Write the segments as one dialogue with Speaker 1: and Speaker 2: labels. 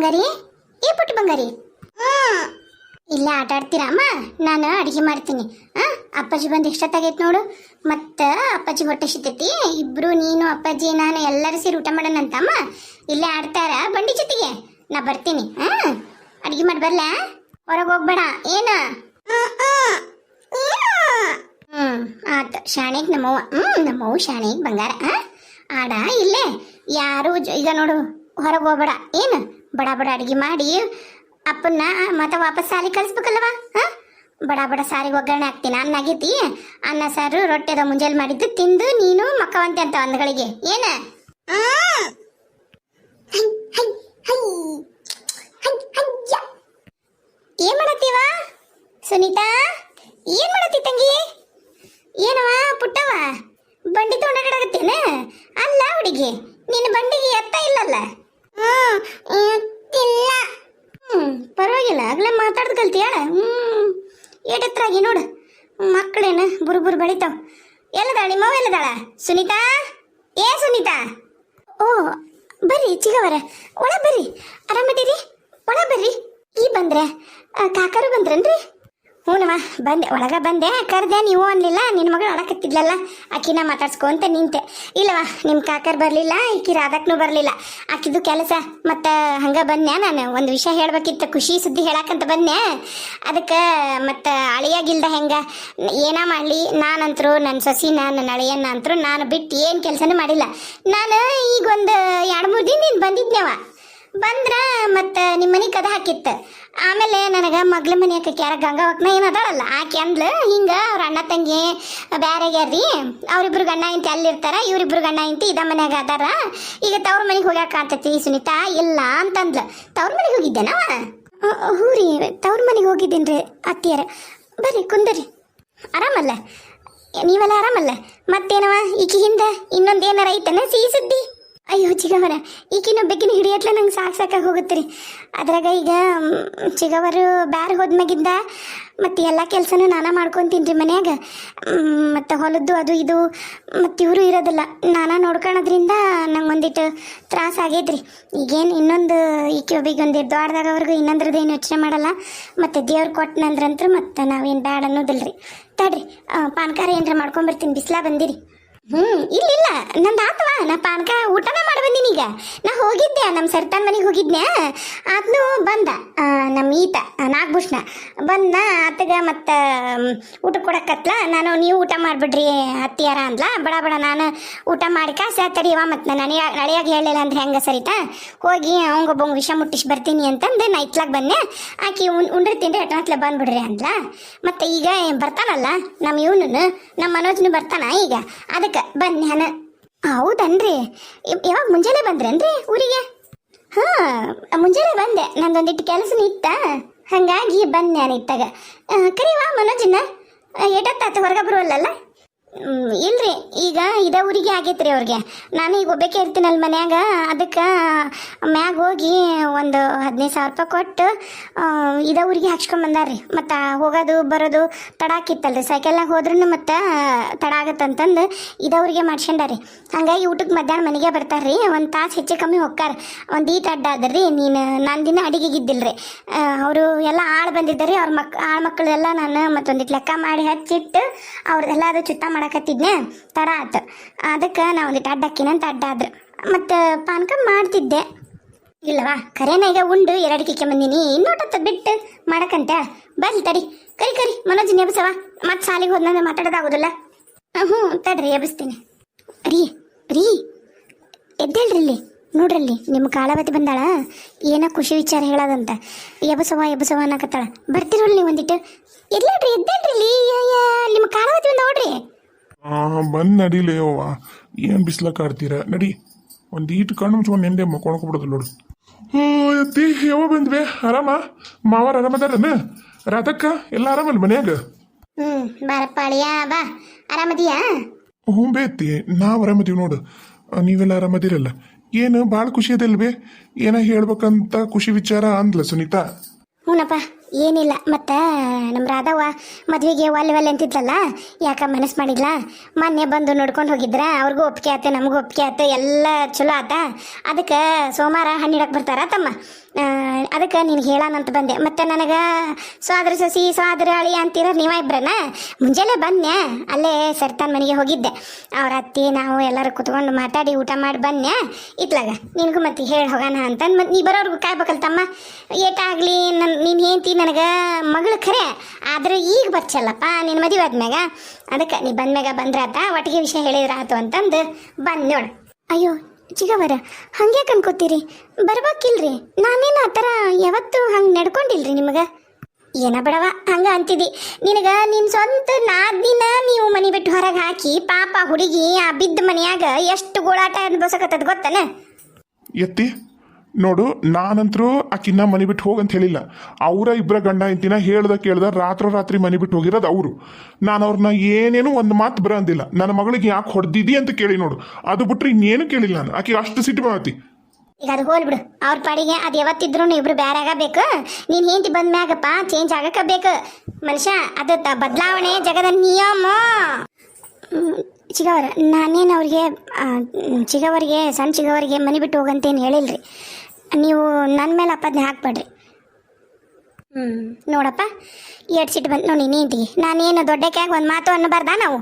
Speaker 1: ಬಂಗಾರಿ, ಏ ಪುಟ್ಟ ಬಂಗಾರಿ, ಇಲ್ಲ ಆಟ ಆಡ್ತೀರಾ ಅಮ್ಮ? ನಾನು ಅಡಿಗೆ ಮಾಡ್ತೀನಿ. ಅಪ್ಪಾಜಿ ಬಂದು ಎಷ್ಟೊತ್ತಾಗೈತೆ ನೋಡು. ಮತ್ತು ಅಪ್ಪಾಜಿ ಹೊಟ್ಟೆ ಸಿಗ್ತೈತಿ. ಇಬ್ರು ನೀನು ಅಪ್ಪಾಜಿ ನಾನು ಎಲ್ಲರೂ ಸೇರಿ ಊಟ ಮಾಡೋಣಂತ ಅಮ್ಮ. ಇಲ್ಲೇ ಆಡ್ತಾರ ಬಂಡಿ ಜೊತೆಗೆ. ನಾ ಬರ್ತೀನಿ. ಅಡಿಗೆ ಮಾಡಿ ಬರ್ಲಾ? ಹೊರಗೆ ಹೋಗ್ಬೇಡ ಏನ? ಆತ ಶಾಣೆಗೆ ನಮ್ಮವ್ವ. ನಮ್ಮವ್ವ ಶಾಣೆಗೆ ಬಂಗಾರ. ಆಡ ಇಲ್ಲೇ ಯಾರು ಈಗ ನೋಡು, ಹೊರಗೆ ಹೋಗ್ಬೇಡ ಏನು? ಬಡ ಬಡ ಅಡಿಗೆ ಮಾಡಿ ಅಪ್ಪನ್ನ ಮತ್ತೆ ವಾಪಸ್ ಸಾಲಿ ಕಳಿಸ್ಬೇಕಲ್ವ? ಬಡ ಬಡ ಸಾರಿಗೆ ಒಗ್ಗರಣೆ ಹಾಕ್ತೀನಿ. ಅನ್ನ ಆಗೈತಿ, ಅನ್ನ ಸಾರು ರೊಟ್ಟಿ ಅದ ಮುಂಜಾನೆ ಮಾಡಿದ್ದು ತಿಂದು ನೀನು ಮಕ್ಕವಂತೆ ಅಂತ ಅಂದ್ಗಳಿಗೆ ಏನ? ಏನ್ ಮಾಡತ್ತೀವ ಸುನೀತಾ? ಏನ್ ಮಾಡತ್ತಿ ತಂಗಿ? ಏನವ ಪುಟ್ಟವ ಬಂಡಿ ತೊಗೊಂಡಾಗತ್ತೇನ? ಅಲ್ಲ ಹುಡುಗಿ, ನಿನ್ನ ಬಂಡಿಗೆ ಎತ್ತ ಇಲ್ಲಲ್ಲ? ಎತ್ತಿಲ್ಲ. ಪರವಾಗಿಲ್ಲ, ಆಗ್ಲೇ ಮಾತಾಡ್ದು ಕಲ್ತಿಯಾಳ. ಏಟತ್ರಾಗಿ ನೋಡು, ಮಕ್ಕಳೇನ ಬುರು ಬೆಳಿತಾವ. ಎಲ್ಲದಾಳ ನಿಮ್ಮವ? ಎಲ್ಲದಾಳ ಸುನೀತಾ? ಏ ಸುನೀತಾ? ಓ ಬರ್ರಿ ಚಿಗವರ, ಒಳ ಬರ್ರಿ. ಆರಾಮದಿರಿ? ಒಳ ಬರ್ರಿ. ಈ ಬಂದ್ರೆ ಕಾಕರು ಬಂದ್ರನ್ರಿ? ಹ್ಞೂನವ ಬಂದೆ, ಒಳಗ ಬಂದೆ. ಕರೆದೆ, ನೀವು ಅನ್ಲಿಲ್ಲ. ನಿನ್ನ ಮಗಳು ಅಳಕತ್ತಿದ್ಲಲ್ಲ, ಆಕಿನ ಮಾತಾಡ್ಸ್ಕೊಂತ ನಿಂತೆ. ಇಲ್ಲವ ನಿಮ್ಮ ಕಾಕರ್ ಬರಲಿಲ್ಲ, ಈಕಿ ರಾಧಕ್ನೂ ಬರಲಿಲ್ಲ. ಆಕಿದು ಕೆಲಸ ಮತ್ತು ಹಂಗೆ ಬಂದೆ. ನಾನು ಒಂದು ವಿಷಯ ಹೇಳ್ಬೇಕಿತ್ತು, ಖುಷಿ ಸುದ್ದಿ ಹೇಳಕ್ಕಂತ ಬಂದೆ. ಅದಕ್ಕೆ ಮತ್ತು ಅಳಿಯಾಗಿಲ್ದ ಹೆಂಗೆ ಏನ ಮಾಡಲಿ, ನಾನಂತರೂ ನನ್ನ ಸೊಸಿನ ನನ್ನ ಅಳಿಯನ್ನ ಅಂತರೂ ನಾನು ಬಿಟ್ಟು ಏನು ಕೆಲಸನೂ ಮಾಡಿಲ್ಲ. ನಾನು ಈಗ ಒಂದು 2-3 ದಿನ ನೀನು ಬಂದಿದ್ನೇವ. ಬಂದ್ರ ಮತ್ತು ನಿಮ್ಮ ಮನೆ ಕದ ಹಾಕಿತ್ತು. ಆಮೇಲೆ ನನಗೆ ಮಗ್ಳ ಮನೆ ಹಾಕಿ ಯಾರ ಗಂಗಾವಕ್ನ ಏನು ಅದಾಳಲ್ಲ, ಆಕೆ ಅಂದ್ಲು ಹಿಂಗೆ ಅವ್ರ ಅಣ್ಣ ತಂಗಿ ಬ್ಯಾರೆಗ್ಯಾರ್ರಿ, ಅವ್ರಿಬ್ರು ಗಂಡ ಇಂತಿ ಅಲ್ಲಿರ್ತಾರ, ಇವರಿಬ್ರು ಗಂಡ ಇಂತಿ ಇದ ಮನ್ಯಾಗ ಅದಾರ, ಈಗ ತವ್ರ ಮನೆಗೆ ಹೋಗ್ಯಾಕ ಕಾಣ್ತೈತಿ ಸುನೀತಾ ಇಲ್ಲ ಅಂತಂದ್ಲು. ತವ್ರ ಮನೆಗೆ ಹೋಗಿದ್ದೇನವ? ಹ್ಞೂ ರೀ, ತವ್ರ ಮನೆಗೆ ಹೋಗಿದ್ದೀನಿ ರೀ ಅತ್ತಿಯರ. ಬರ್ರಿ ಕುಂದರಿ. ಆರಾಮಲ್ಲ? ನೀವೆಲ್ಲ ಆರಾಮಲ್ಲ? ಮತ್ತೇನವ ಈಕಿ ಹಿಂದೆ ಇನ್ನೊಂದು ಏನಾರ ಐತನ ಸಿಹಿ ಸುದ್ದಿ? ಅಯ್ಯೋ ಚಿಗವರ, ಈಗಿನ ಬೆಕ್ಕಿನ ಹಿಡಿಯತ್ಲ ನಂಗೆ ಸಾಕಾಗಿ ಹೋಗುತ್ತೆ ರೀ. ಅದ್ರಾಗ ಈಗ ಚಿಗವರು ಬ್ಯಾರೆ ಹೋದ್ಮ್ಯಾಗಿಂದ ಮತ್ತು ಎಲ್ಲ ಕೆಲಸನೂ ನಾನಾ ಮಾಡ್ಕೊತೀನಿ ರೀ ಮನ್ಯಾಗ. ಮತ್ತು ಹೊಲದ್ದು ಅದು ಇದು ಮತ್ತು ಇವರು ಇರೋದಿಲ್ಲ, ನಾನಾ ನೋಡ್ಕೊಳೋದ್ರಿಂದ ನಂಗೆ ಒಂದಿಟ್ಟು ತ್ರಾಸ ಆಗೈತೆ ರೀ. ಈಗೇನು ಇನ್ನೊಂದು ಈಕೆ ಒಬ್ಬಿಗೆ ಒಂದು ದೊಡ್ಡದಾಗವ್ರಿಗೂ ಇನ್ನೊಂದ್ರದ್ದೇನು ಯೋಚನೆ ಮಾಡಲ್ಲ. ಮತ್ತು ದೇವ್ರು ಕೊಟ್ಟನಂದ್ರಂತೂ ಮತ್ತು ನಾವೇನು ಬ್ಯಾಡ ಅನ್ನೋದಿಲ್ಲ ರೀ. ತಡ್ರಿ, ಪಾನ್ಕಾರ ಏನಾರ ಮಾಡ್ಕೊಂಬರ್ತೀನಿ, ಬಿಸಿಲ ಬಂದಿರಿ. ಇಲ್ಲ ನಂದು ಆತವ. ನಾ ಪಾನಕ ಊಟನ ಮಾಡಿ ಬಂದೀನಿ. ಈಗ ನಾ ಹೋಗಿದ್ದೆ ನಮ್ಮ ಸರ್ತಾನ್ ಮನೆಗೆ ಹೋಗಿದ್ನೆ. ಆತನು ಬಂದ, ನಮ್ಮ ಈತ ನಾಗಭೂಷಣ ಬಂದ. ಆತಗ ಮತ್ತು ಊಟ ಕೊಡಕತ್ಲ. ನಾನು ನೀವು ಊಟ ಮಾಡಿಬಿಡ್ರಿ ಅತ್ತಿಯಾರ ಅಂದ್ಲ. ಬಡ ಬಡ ನಾನು ಊಟ ಮಾಡಿ ಕಾಸ ತಡಿಯವ, ಮತ್ತು ನಾನು ನಳಿಯಾಗಿ ಹೇಳಿಲ್ಲ ಅಂದ್ರೆ ಹೆಂಗೆ ಸರಿತಾ, ಹೋಗಿ ಅವಂಗೊಬ್ಬಂಗೆ ವಿಷ ಮುಟ್ಟಿಸಿ ಬರ್ತೀನಿ ಅಂತಂದು ನಾ ಇತ್ಲಾಗ ಬಂದೆ. ಆಕಿ ಉಂಡ್ರಿ ತಿಂದ್ರೆ ಎಟ್ಟೊತ್ಲೆ ಬಂದ್ಬಿಡ್ರಿ ಅಂದ್ಲ. ಮತ್ತು ಈಗ ಬರ್ತಾನಲ್ಲ ನಮ್ಮ ಇವನು, ನಮ್ಮ ಮನೋಜ್ನು ಬರ್ತಾನ ಈಗ. ಅದಕ್ಕೆ ಬನ್ನಿ ನಾನು. ಹೌದನ್ರಿ? ಯಾವಾಗ ಮುಂಜಾನೆ ಬಂದ್ರೇನ್ರಿ ಊರಿಗೆ? ಮುಂಜಾನೆ ಬಂದೆ, ನಂದೊಂದಿಟ್ಟು ಕೆಲಸ ಇತ್ತ, ಹಾಗಾಗಿ ಬಂದೆ ನಾನು ಇತ್ತಾಗ. ಕರಿವಾ ಮನೋಜನ್ನ, ಏಟತ್ತಾತ ಹೊರಗೆ ಬರುವಲ್ಲಲ್ಲ? ಇಲ್ರಿ, ಈಗ ಇದ ಊರಿಗೆ ಆಗೈತ್ರಿ ಅವ್ರಿಗೆ. ನಾನು ಈಗ ಒಬ್ಬಕ್ಕೆ ಇರ್ತೀನಲ್ಲ ಮನ್ಯಾಗ, ಅದಕ್ಕೆ ಮ್ಯಾಗ ಹೋಗಿ ಒಂದು 15,000 ರೂಪಾಯಿ ಕೊಟ್ಟು ಇದ ಊರಿಗೆ ಹಾಕ್ಸ್ಕೊಂಬಂದಾರ್ರಿ. ಮತ್ತು ಹೋಗೋದು ಬರೋದು ತಡ ಆಕಿತ್ತಲ್ರಿ, ಸೈಕಲ್ನಾಗ ಹೋದ್ರೂ ಮತ್ತು ತಡ ಆಗತ್ತಂತಂದು ಇದ ಊರಿಗೆ ಮಾಡ್ಸ್ಕೊಂಡಾರಿ. ಹಾಗಾಗಿ ಊಟಕ್ಕೆ ಮಧ್ಯಾಹ್ನ ಮನೆಗೆ ಬರ್ತಾರ್ರಿ. ಒಂದು ತಾಸು ಹೆಚ್ಚು ಕಮ್ಮಿ ಹೋಗ್ತಾರ. ಒಂದು ಈತ ಅಡ್ಡ ಅದ್ರಿ. ನಾನು ದಿನ ಅಡಿಗೆಗಿದ್ದಿಲ್ರಿ. ಅವರು ಎಲ್ಲ ಆಳು ಬಂದಿದ್ದಾರೆ. ಅವ್ರ ಆಳು ಮಕ್ಕಳೆಲ್ಲ ನಾನು ಮತ್ತೊಂದಿಟ್ಟು ಲೆಕ್ಕ ಮಾಡಿ ಹಚ್ಚಿಟ್ಟು ಅವ್ರದ್ದೆಲ್ಲ ಅದು ಚುತ್ತ ಮಾಡಕತ್ತಿದ್ನೆ. ತಡ ಆಯ್ತು, ಅದಕ್ಕೆ ನಾ ಒಂದಿಟ್ಟು ಅಡ್ಡಕ್ಕಿನಂತ ಅಡ್ಡ ಆದ್ರು. ಮತ್ತು ಪಾನಕ ಮಾಡ್ತಿದ್ದೆ ಇಲ್ಲವಾ? ಕರೆನ ಈಗ ಉಂಡು 2 ಕಿಕ್ಕೆ ಬಂದೀನಿ. ಇನ್ನೊಟ್ಟತ್ತ ಬಿಟ್ಟು ಮಾಡಕ್ಕಂತ ಬರ್ಲಿ ತಡಿ. ಕರಿ ಮನೋಜ್ ಎಬ್ಸವ, ಮತ್ತು ಸಾಲಿಗೆ ಹೋದ್ಮೇಲೆ ಮಾತಾಡೋದಾಗೋದಿಲ್ಲ. ತಡ್ರಿ ಎಬ್ಸ್ತೀನಿ. ರೀ ಎದ್ದೇಳ್ರಿ, ಇಲ್ಲಿ ನೋಡ್ರಲ್ಲಿ ನಿಮ್ಮ ಕಾಳವತಿ ಬಂದಾಳ. ಏನೋ ಖುಷಿ ವಿಚಾರ ಹೇಳೋದಂತ. ಎಬಸವ ಅನ್ನಕತ್ತಾಳ. ಬರ್ತಿರೋಲ್ಲ ನೀವು ಒಂದಿಟ್ಟು. ಎದ್ದೇಳ್ರಿ ಇಲ್ಲಿ, ನಿಮ್ಮ ಕಾಳವತಿ ಬಂದ ನೋಡ್ರಿ.
Speaker 2: ಬಂದು ನಡಿಲೇ ಅವ್ವ, ಏನು ಬಿಸ್ಲಾಕ ಆಡ್ತೀರ? ನಡಿ, ಒಂದು ಈಟು ಕಣ್ಣು ಮುಚ್ಕೊಂಡು ನೆಂದೆ ಮಕ್ಕೊಳಕೊಬಿಡೋದು ನೋಡು. ಅತ್ತಿ ಯಾವ ಬಂದ್ವೆ? ಆರಾಮ? ಮಾವಾರ ಆರಾಮದಾರನ? ರಾಧಕ್ಕ ಎಲ್ಲ ಆರಾಮಲ್ಲ ಮನ್ಯಾಗ?
Speaker 1: ಬಾರಪ್ಪ ಅಳಿಯ ಬಾ. ಆರಾಮದಿಯಾ?
Speaker 2: ಹ್ಞೂ ಬೇತ್ತಿ, ನಾವು ಆರಾಮದೀವಿ ನೋಡು. ನೀವೆಲ್ಲ ಆರಾಮದಿರಲ್ಲ? ಏನು ಭಾಳ ಖುಷಿ ಅದಲ್ವೇ? ಏನ ಹೇಳ್ಬೇಕಂತ ಖುಷಿ ವಿಚಾರ ಅಂದ್ಲ ಸುನೀತಾ?
Speaker 1: ಹ್ಞೂನಪ್ಪ, ಏನಿಲ್ಲ ಮತ್ತು ನಮ್ಮ ರಾಧವ್ವ ಮದುವೆಗೆ ಒಲ್ಲೆ ಅಂತಿದ್ಲಲ್ಲ, ಯಾಕ ಮನಸ್ಸು ಮಾಡಿದ್ಲ. ಮೊನ್ನೆ ಬಂದು ನೋಡ್ಕೊಂಡು ಹೋಗಿದ್ರ, ಅವ್ರಿಗೂ ಒಪ್ಪಿಗೆ ಆಯ್ತು, ನಮಗೂ ಒಪ್ಪಿಗೆ ಆಯ್ತು, ಎಲ್ಲ ಚಲೋ ಆತ. ಅದಕ್ಕೆ ಸೋಮವಾರ ಹಣ್ಣಿಡಕ್ಕೆ ಬರ್ತಾರ ತಮ್ಮ. ಅದಕ್ಕೆ ನಿನಗೆ ಹೇಳಾನಂತ ಬಂದೆ. ಮತ್ತು ನನಗೆ ಸ್ವಾದ್ರ ಸಸಿ ಸ್ವಾದ್ರ ಅಳಿ ಅಂತೀರ ನೀವ ಇಬ್ರನ. ಮುಂಜಾನೆ ಬನ್ನೆ, ಅಲ್ಲೇ ಸರ್ತಾನ ಮನೆಗೆ ಹೋಗಿದ್ದೆ. ಅವ್ರ ಅತ್ತಿ ನಾವು ಎಲ್ಲರೂ ಕುತ್ಕೊಂಡು ಮಾತಾಡಿ ಊಟ ಮಾಡಿ ಬನ್ನೆ ಇತ್ಲಾಗ. ನಿನಗೂ ಮತ್ತೆ ಹೇಳಿ ಹೋಗೋಣ ಅಂತಂದು ಮತ್ತು ನೀ ಬರೋರ್ಗು ಕಾಯ್ಬೇಕಲ್ಲ ತಮ್ಮ. ಏಟಾಗಲಿ ನೀನು ಹೇಳ್ತಿ ನನಗೆ ಮಗಳು ಖರೆ, ಆದ್ರೆ ಈಗ ಬರ್ಚಲ್ಲಪ್ಪ ನಿನ್ನ ಮದುವೆ ಆದ್ಮ್ಯಾಗ. ಅದಕ್ಕೆ ನೀ ಬಂದ್ಮ್ಯಾಗ ಬಂದ್ರಾತ, ಒಟ್ಟಿಗೆ ವಿಷಯ ಹೇಳಿದ್ರ ಆತು ಅಂತಂದು ಬಂದು ನೋಡು. ಅಯ್ಯೋ ಚಿಗವರ, ಹಂಗೆ ಅನ್ಕೋತೀರಿ, ಬರ್ಬೇಕಿಲ್ರಿ. ನಾನೇನು ಆ ಥರ ಯಾವತ್ತೂ ಹಂಗೆ ನಡ್ಕೊಂಡಿಲ್ರಿ ನಿಮಗೆ. ಏನ ಬಿಡವ ಹಂಗ ಅಂತಿದ್ದಿ. ನಿನಗ ನಿನ್ನ ಸ್ವಂತ ನಾದಿನ ನೀವು ಮನೆ ಬಿಟ್ಟು ಹೊರಗೆ ಹಾಕಿ ಪಾಪ ಹುಡುಗಿ ಆ ಬಿದ್ದ ಮನೆಯಾಗ ಎಷ್ಟು ಗೋಳಾಟ ಅನ್ಭವಿಸಕತ್ತದ ಗೊತ್ತನ.
Speaker 2: ಎತ್ತಿ ನೋಡು, ನಾನಂತರೂ ಆಕಿನ್ನ ಮನೆ ಬಿಟ್ಟು ಹೋಗಂತ ಹೇಳಿಲ್ಲ. ಅವರ ಇಬ್ಬರ ಗಂಡ ಹೆಂಡತಿನ ಕೇಳ್ದ ರಾತ್ರಿ ಮನೆ ಬಿಟ್ಟು ಹೋಗಿರೋದು ಅವರು. ನಾನು ಅವ್ರನ್ನ ಏನೇನು ಒಂದು ಮಾತು ಬರೋದಿಲ್ಲ. ನನ್ನ ಮಗಳಿಗೆ ಯಾಕೆ ಹೊಡೆದಿದ್ದಿ ಅಂತ ಕೇಳಿ ನೋಡು, ಅದು ಬಿಟ್ರೆ ಇನ್ನೇನು ಕೇಳಿಲ್ಲ ನಾನು. ಆಕೆ ಅಷ್ಟು ಸಿಟ್ಟು ಬಂದತಿ.
Speaker 1: ಈಗ ಅದು ಹೋಲ್ಬಿಡು, ಅವ್ರ ಪಾಡಿಗೆ ಅದು ಯಾವತ್ತಿದ್ರು ಇಬ್ರು ಬೇರೆ ಆಗಬೇಕು. ನೀನು ಹೆಂಡತಿ ಬಂದ ಮ್ಯಾಗಪ್ಪ ಚೇಂಜ್ ಆಗಕ್ಕ ಬೇಕು ಮನುಷ್ಯ. ಅದು ಬದಲಾವಣೆ ಜಗದ ನಿಯಮ. ಚಿಗವರ, ನಾನೇನು ಅವ್ರಿಗೆ ಸಣ್ಣ ಚಿಗವರಿಗೆ ಮನೆ ಬಿಟ್ಟು ಹೋಗಂತೇನು ಹೇಳಿಲ್ರಿ. ನೀವು ನನ್ನ ಮೇಲೆ ಅಪ್ಪದನ್ನೇ ಹಾಕ್ಬೇಡ್ರಿ. ನೋಡಪ್ಪ, ಏಟ್ ಸಿಟ್ಟು ಬಂತು ನೋಡಿ ನೀಂತಿಗೆ. ನಾನೇನು ದೊಡ್ಡಕ್ಕಾಗ ಒಂದು ಮಾತು ಅನ್ನಬಾರ್ದ. ನಾವು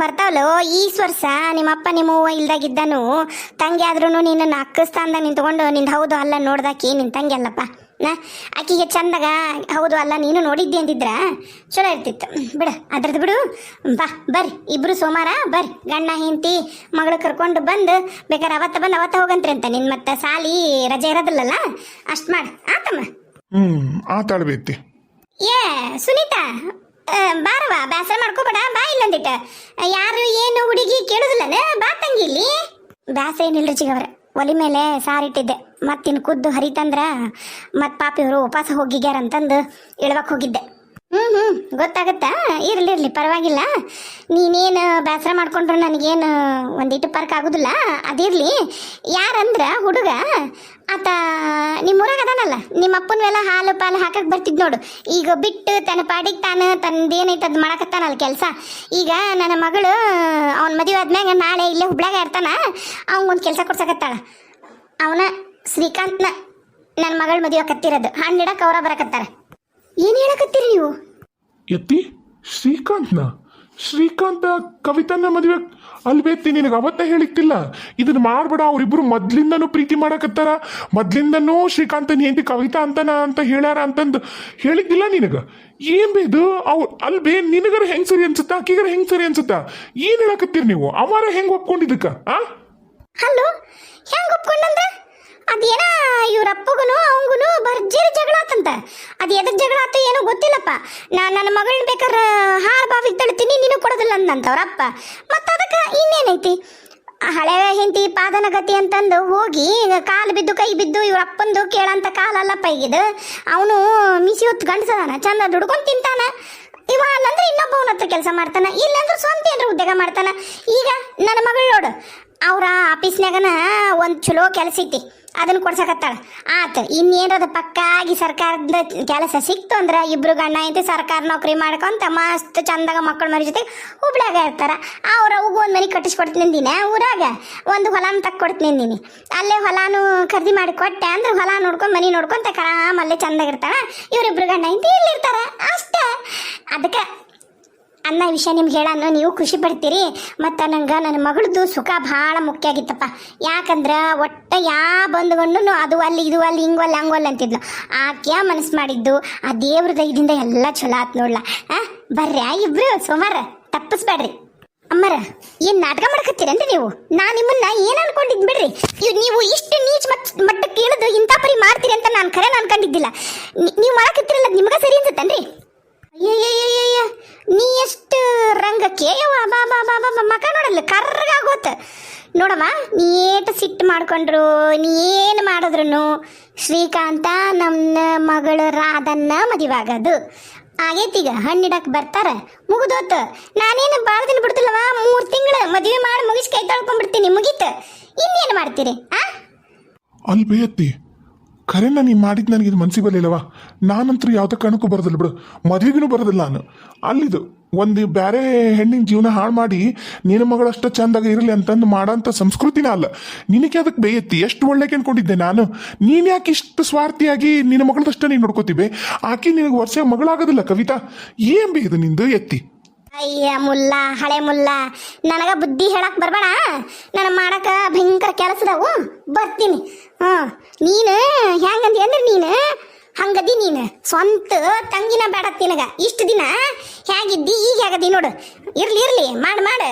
Speaker 1: ಬರ್ತಾವಲ್ಲೋ ಈ ವರ್ಷ ನಿಮ್ಮಪ್ಪ ನಿಮ್ಮವ್ವ ಇಲ್ದಾಗಿದ್ದನು ತಂಗಿ ಆದ್ರೂ ನಿನ್ನನ್ನು ಅಕ್ಕಸ್ತಾನ್ದಾಗ ನಿಂತ್ಕೊಂಡು ನಿಂದು ಹೌದು ಅಲ್ಲ ನೋಡ್ದಾಕಿ ನಿನ್ನ ತಂಗಿ ಅಲ್ಲಪ್ಪ. ಆಕಿಗೆ ಚಂದಾಗ ಹೌದು ಅಲ್ಲ ನೀನು ನೋಡಿದ್ದೆ ಅಂತಿದ್ರ ಚಲೋ ಇರ್ತಿತ್ತು. ಬಿಡು ಅದ್ರದ್ದು ಬಿಡು. ಬರ್ರಿ ಇಬ್ರು ಸೋಮವಾರ ಬರ್ರಿ, ಗಂಡ ಹೆಂಡತಿ ಮಗಳು ಕರ್ಕೊಂಡು ಬಂದು ಬೇಕಾದ್ರೆ ಅವತ್ತ ಹೋಗಂತ್ರಿ ಅಂತ. ನಿನ್ನ ಮತ್ತೆ ಸಾಲಿ ರಜೆ ಇರೋದಿಲ್ಲಲ್ಲ, ಅಷ್ಟು ಮಾಡಿ ಆತಮ್ಮ.
Speaker 2: ಆತಾಳ್ಬೇತಿ.
Speaker 1: ಏ ಸುನೀತಾ, ಬಾರವಾ, ಬೇಸರ ಮಾಡ್ಕೋಬೇಡ, ಬಾ ಇಲ್ಲಂದಿಟ್ಟ. ಯಾರು ಏನು ಹುಡುಗಿ ಕೇಳುದಿಲ್ಲನ, ಬಾ ತಂಗಿ ಇಲ್ಲಿ. ಬೇಸರ ಏನಿಲ್ರಿ ಚಿಗವ್ರ, ಒಲಿ ಮೇಲೆ ಸಾರಿಟ್ಟಿದ್ದೆ. ಮತ್ತಿನ್ನು ಕುದ್ದು ಹರಿತಂದ್ರ ಮತ್ತು ಪಾಪಿಯವರು ಉಪವಾಸ ಹೋಗಿಗ್ಯಾರ ಅಂತಂದು ಇಳ್ವಕ್ಕೆ ಹೋಗಿದ್ದೆ. ಗೊತ್ತಾಗತ್ತಾ, ಇರಲಿ ಪರವಾಗಿಲ್ಲ. ನೀನೇನು ಬೇಸರ ಮಾಡ್ಕೊಂಡ್ರೆ ನನಗೇನು ಒಂದಿಟ್ಟು ಪರ್ಕ್ ಆಗೋದಿಲ್ಲ. ಅದಿರಲಿ, ಯಾರಂದ್ರೆ ಹುಡುಗ ಆತ ನಿಮ್ಮೂರಾಗ ಅದಾನಲ್ಲ, ನಿಮ್ಮ ಅಪ್ಪನವೆಲ್ಲ ಹಾಲು ಪಾಲು ಹಾಕಕ್ಕೆ ಬರ್ತಿದ್ ನೋಡು. ಈಗ ಬಿಟ್ಟು ತನ್ನ ಪಾಡಿಗೆ ತಂದೇನೈತೆ ಅದು ಮಾಡಕತ್ತಾನಲ್ಲ ಕೆಲಸ. ಈಗ ನನ್ನ ಮಗಳು ಅವನ ಮದುವೆ ಆದ್ಮ್ಯಾಗ ನಾಳೆ ಇಲ್ಲೇ ಹುಬ್ಳ್ಯಾಗ ಇರ್ತಾನ. ಅವನಿಗೊಂದು ಕೆಲಸ ಕೊಡ್ಸಕತ್ತಾಳ. ಅವನ ಶ್ರೀಕಾಂತ್ನ ನನ್ನ ಮಗಳ ಮದುವೆ ಆಕತ್ತಿರೋದು. ಹಣ್ಣಿಡಕ್ಕೆ ಅವರ ಬರಕತ್ತಾರ. ಏನು ಹೇಳಕತ್ತೀರಿ ನೀವು?
Speaker 2: ಎತ್ತಿ, ಶ್ರೀಕಾಂತ ಕವಿತನ ಮದುವೆ ಅಲ್ಬೇತಿ. ನಿನಗೆ ಅವತ್ತ ಹೇಳಿಕ್ತಿಲ್ಲ ಇದನ್ನ ಮಾಡ್ಬೇಡ, ಅವ್ರಿಬ್ರು ಮೊದ್ಲಿಂದನೂ ಪ್ರೀತಿ ಮಾಡಕತ್ತಾರ, ಮೊದ್ಲಿಂದನೂ ಶ್ರೀಕಾಂತನ ಹೆಂಡತಿ ಕವಿತಾ ಅಂತ ಹೇಳ್ಯಾರ ಅಂತಂದು ಹೇಳಿದ್ದಿಲ್ಲ ನಿನಗ. ಏನ್ ಬೇದು ಅವ್ ಅಲ್ಬೇ, ನಿನಗರ ಹೆಂಗ್ ಸರಿ ಅನ್ಸುತ್ತಾ, ಆಕಿಗರ ಹೆಂಗ್ ಸರಿ ಅನ್ಸುತ್ತಾ? ಏನ್ ಹೇಳಕತ್ತೀರಿ ನೀವು? ಅವರ ಹೆಂಗ್ ಒಪ್ಕೊಂಡಿದ್ದಕ್ಕ?
Speaker 1: ಹಲೋ, ಹೆಂಗ್ ಒಪ್ಕೊಂಡಂದ್ರ? ಅದೇನ ಇವ್ರಪ್ಪಗೂ ಅವಂಗೂ ಭರ್ಜರಿ ಜಗಳ ಆತಂತ. ಅದು ಎದಕ್ ಜಗಳ ಆತ ಏನೋ ಗೊತ್ತಿಲ್ಲಪ್ಪ. ನನ್ನ ಮಗಳನ್ನ ಬೇಕಾದ್ರೆ ಹಾಳು ಬಾವಿಗೆ ತಳ್ತೀನಿ, ನೀನು ಕೊಡೋದಿಲ್ಲ ಅಂದಂತವ್ರಪ್ಪ. ಮತ್ತು ಅದಕ್ಕೆ ಇನ್ನೇನೈತಿ, ಹಳೆ ಹೆಂಡತಿ ಪಾದನ ಗತಿ ಅಂತಂದು ಹೋಗಿ ಕಾಲು ಬಿದ್ದು ಕೈ ಬಿದ್ದು ಇವ್ರಪ್ಪಂದು ಕೇಳಂತ ಕಾಲಲ್ಲಪ್ಪ ಈಗಿದು. ಅವನು ಮಿಸಿ ಹೊತ್ತು ಗಂಡಸದಾನ, ಚಂದ ದುಡ್ಕೊಂಡು ತಿಂತಾನ. ಇವ ಅಲ್ಲಂದ್ರೆ ಇನ್ನೊಬ್ಬವನ ಹತ್ರ ಕೆಲಸ ಮಾಡ್ತಾನ, ಇಲ್ಲಂದ್ರೆ ಸ್ವಂತ ಏನಾರ ಉದ್ಯೋಗ ಮಾಡ್ತಾನ. ಈಗ ನನ್ನ ಮಗಳು ನೋಡು, ಅವ್ರ ಆಫೀಸ್ನಾಗನ ಒಂದು ಚಲೋ ಕೆಲಸ ಐತಿ, ಅದನ್ನು ಕೊಡ್ಸಕತ್ತಾಳ. ಆತ ಇನ್ನೇನದ ಪಕ್ಕಾಗಿ ಸರ್ಕಾರದ ಕೆಲಸ ಸಿಕ್ತು ಅಂದ್ರೆ ಇಬ್ರು ಗಂಡ ಐತಿ ಸರ್ಕಾರ ನೌಕರಿ ಮಾಡ್ಕೊಂತ ಮಸ್ತ್ ಚಂದಾಗ ಮಕ್ಕಳ ಮರಿ ಜೊತೆ ಹುಬ್ಳ್ಯಾಗ ಇರ್ತಾರ. ಅವ್ರ ಅವ್ಗ ಒಂದು ಮನೆ ಕಟ್ಟಿಸ್ಕೊಡ್ತೀನಿ ಅಂದಿನ, ಊರಾಗ ಒಂದು ಹೊಲಾನು ತಕ್ಕೊಡ್ತೀನಿ ಅಂದಿನಿ. ಅಲ್ಲೇ ಹೊಲಾನು ಖರೀದಿ ಮಾಡಿ ಕೊಟ್ಟೆ ಅಂದ್ರೆ ಹೊಲ ನೋಡ್ಕೊಂಡು ಮನೆ ನೋಡ್ಕೊಂತ ಆರಾಮಲ್ಲೇ ಚಂದಾಗಿರ್ತಾರ. ಇವರಿಬ್ರು ಗಂಡ ಐತಿ ಇಲ್ಲಿರ್ತಾರ ಅಷ್ಟೇ. ಅದಕ್ಕೆ ಅನ್ನ ವಿಷಯ ನಿಮ್ಗೆ ಹೇಳಾನು, ನೀವು ಖುಷಿ ಪಡ್ತೀರಿ. ಮತ್ತು ನಂಗೆ ನನ್ನ ಮಗಳದ್ದು ಸುಖ ಭಾಳ ಮುಖ್ಯ ಆಗಿತ್ತಪ್ಪ. ಯಾಕಂದ್ರೆ ಒಟ್ಟು ಬಂದುಕೊಂಡು ಅದು ಅಲ್ಲಿ ಇದು ಅಲ್ಲಿ ಹಿಂಗೊಲ್ಲ ಹಂಗೊಲ್ಲ ಅಂತಿದ್ಲು. ಆಕೆ ಮನಸ್ಸು ಮಾಡಿದ್ದು ಆ ದೇವ್ರ ದಯದಿಂದ ಎಲ್ಲ ಚಲೋ ಆತ್ ನೋಡ್ಲ. ಬರ್ರಿ ಇಬ್ರು ಸೋಮವಾರ ತಪ್ಪಿಸ್ಬೇಡ್ರಿ. ಅಮ್ಮರ ಏನು ನಾಟಕ ಮಾಡ್ಕತ್ತೀರೇನ್ರಿ ನೀವು? ನಾನು ನಿಮ್ಮನ್ನ ಏನು ಅನ್ಕೊಂಡಿದ್ ಬಿಡ್ರಿ. ನೀವು ಇಷ್ಟು ನೀಚ್ ಮಟ್ಟಕ್ಕೆ ಇಳಿದು ಇಂಥ ಪರಿ ಮಾಡ್ತೀರಿ ಅಂತ ನಾನು ಖರೆ ಅನ್ಕೊಂಡಿದ್ದಿಲ್ಲ. ನೀವು ಮಾಡಕತ್ತೀರಲ್ಲ, ನಿಮ್ಗೆ ಸರಿ ಅನ್ಸುತ್ತೇನ್ರಿ? ಅಯ್ಯಯ್ಯಯ್ಯಯ್ಯ, ನೀ ಎಷ್ಟು ರಂಗಕ್ಕೆ ಮಕ ನೋಡಲ್ಲ ಕರ್ರಗಾಗೋತ ನೋಡಮ್ಮ. ನೀ ಏಟು ಸಿಟ್ಟು ಮಾಡ್ಕೊಂಡ್ರು, ನೀ ಏನು ಮಾಡಿದ್ರು ಶ್ರೀಕಾಂತ ನಮ್ಮ ಮಗಳು ರಾಧನ್ನ ಮದುವಾಗದು ಆಗೈತೀಗ. ಹಣ್ಣಿಡಕ್ಕೆ ಬರ್ತಾರೆ, ಮುಗಿದೋತು. ನಾನೇನು ಭಾಳ ದಿನ ಬಿಡ್ತಿಲ್ಲವ, 3 ತಿಂಗಳು ಮದುವೆ ಮಾಡಿ ಮುಗಿಸಿ ಕೈ ತೊಳ್ಕೊಂಡ್ಬಿಡ್ತೀನಿ, ಮುಗೀತು. ಇನ್ನೇನು ಮಾಡ್ತೀರಿ?
Speaker 2: ಅಲ್ಬೇತಿ ಖರೇನ ನೀನು ಮಾಡಿದ್ದು ನನಗೆ ಇದು ಮನ್ಸಿಗೆ ಬರಲಿಲ್ಲವ. ನಾನಂತೂ ಯಾವುದೇ ಕಾರಣಕ್ಕೂ ಬರೋದಿಲ್ಲ ಬಿಡು, ಮದುವೆಗೂ ಬರೋದಿಲ್ಲ ನಾನು. ಅಲ್ಲಿದು ಒಂದು ಬೇರೆ ಹೆಣ್ಣಿನ ಜೀವನ ಹಾಳು ಮಾಡಿ ನಿನ್ನ ಮಗಳಷ್ಟು ಚಂದಾಗ ಇರಲಿ ಅಂತಂದು ಮಾಡೋಂಥ ಸಂಸ್ಕೃತಿನೇ ಅಲ್ಲ. ನಿನಗೆ ಅದಕ್ಕೆ ಬೇಯತ್ತಿ ಎಷ್ಟು ಒಳ್ಳೆಗೆ ಅನ್ಕೊಂಡಿದ್ದೆ ನಾನು. ನೀನು ಯಾಕೆ ಇಷ್ಟು ಸ್ವಾರ್ಥಿಯಾಗಿ ನಿನ್ನ ಮಗಳದಷ್ಟೇ ನೀನು ನೋಡ್ಕೋತೀವಿ, ಆಕೆ ನಿನಗೆ ವರ್ಷ ಮಗಳಾಗೋದಿಲ್ಲ ಕವಿತಾ. ಏನು ಬೇ ಇದು ನಿಂದು ಎತ್ತಿ.
Speaker 1: ಅಯ್ಯ ಮುಲ್ಲ, ಹಳೆ ಮುಲ್ಲ, ನನಗ ಬುದ್ಧಿ ಹೇಳಕ್ ಬರ್ಬೇಡ. ನಾನು ಮಾಡಕ ಭಯಂಕರ ಕೆಲಸದವು, ಬರ್ತೀನಿ. ನೀನು ಹೆಂಗಂದಿ ಅಂದ್ರೆ ನೀನು ಹಂಗದಿ. ನೀನು ಸ್ವಂತ ತಂಗಿನ ಬೇಡ ನಿನಗ. ಇಷ್ಟು ದಿನ ಹೇಗಿದ್ದಿ, ಈಗ ಹೇಗದಿ ನೋಡು. ಇರ್ಲಿ ಮಾಡು